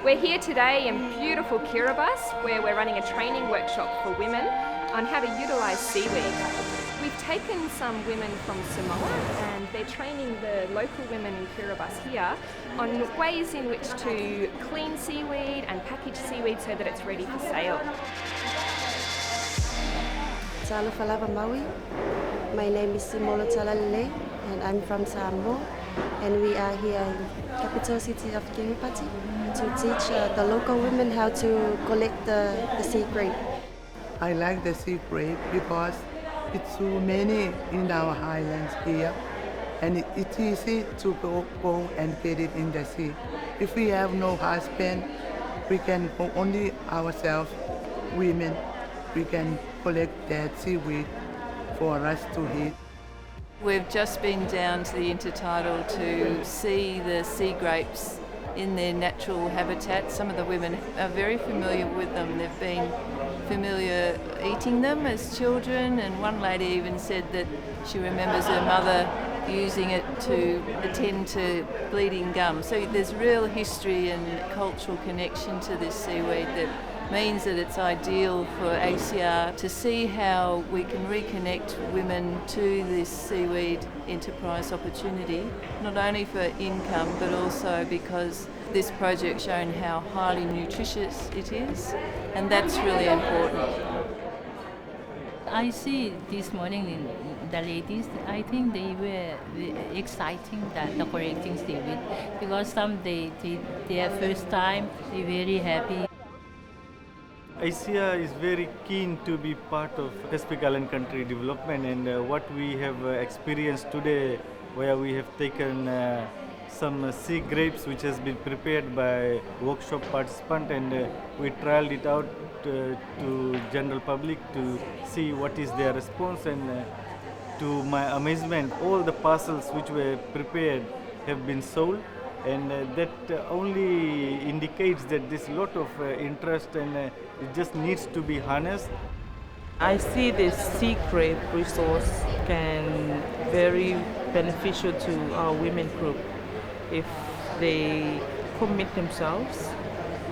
We're here today in beautiful Kiribati, where we're running a training workshop for women on how to utilise seaweed. We've taken some women from Samoa and they're training the local women in Kiribati here on ways in which to clean seaweed and package seaweed so that it's ready for sale. Talafalava Maui. My name is Simolo Talalele and I'm from Samoa, and we are here in the capital city of Kiribati to teach the local women how to collect the sea grape. I like the sea grape because it's so many in our highlands here, and it's easy to go and get it in the sea. If we have no husband, we can go only ourselves, women. We can collect that seaweed for us to eat. We've just been down to the intertidal to see the sea grapes in their natural habitat. Some of the women are very familiar with them. They've been familiar eating them as children, and one lady even said that she remembers her mother using it to attend to bleeding gums. So there's real history and cultural connection to this seaweed that means that it's ideal for ACR to see how we can reconnect women to this seaweed enterprise opportunity, not only for income but also because this project's shown how highly nutritious it is, and that's really important. I see this morning the ladies, I think they were exciting that the collecting seaweed because some their first time, they're very happy. ASEA is very keen to be part of Pacific Island country development, and what we have experienced today, where we have taken some sea grapes which has been prepared by workshop participant, and we trialed it out to general public to see what is their response, and to my amazement, all the parcels which were prepared have been sold. And that only indicates that there's a lot of interest, and it just needs to be harnessed. I see this sea grape resource can very beneficial to our women group if they commit themselves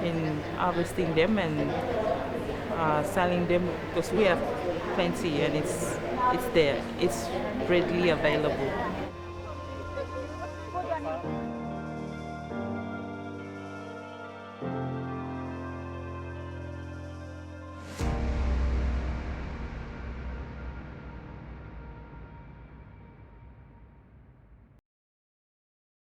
in harvesting them and selling them, because we have plenty and it's there, it's readily available.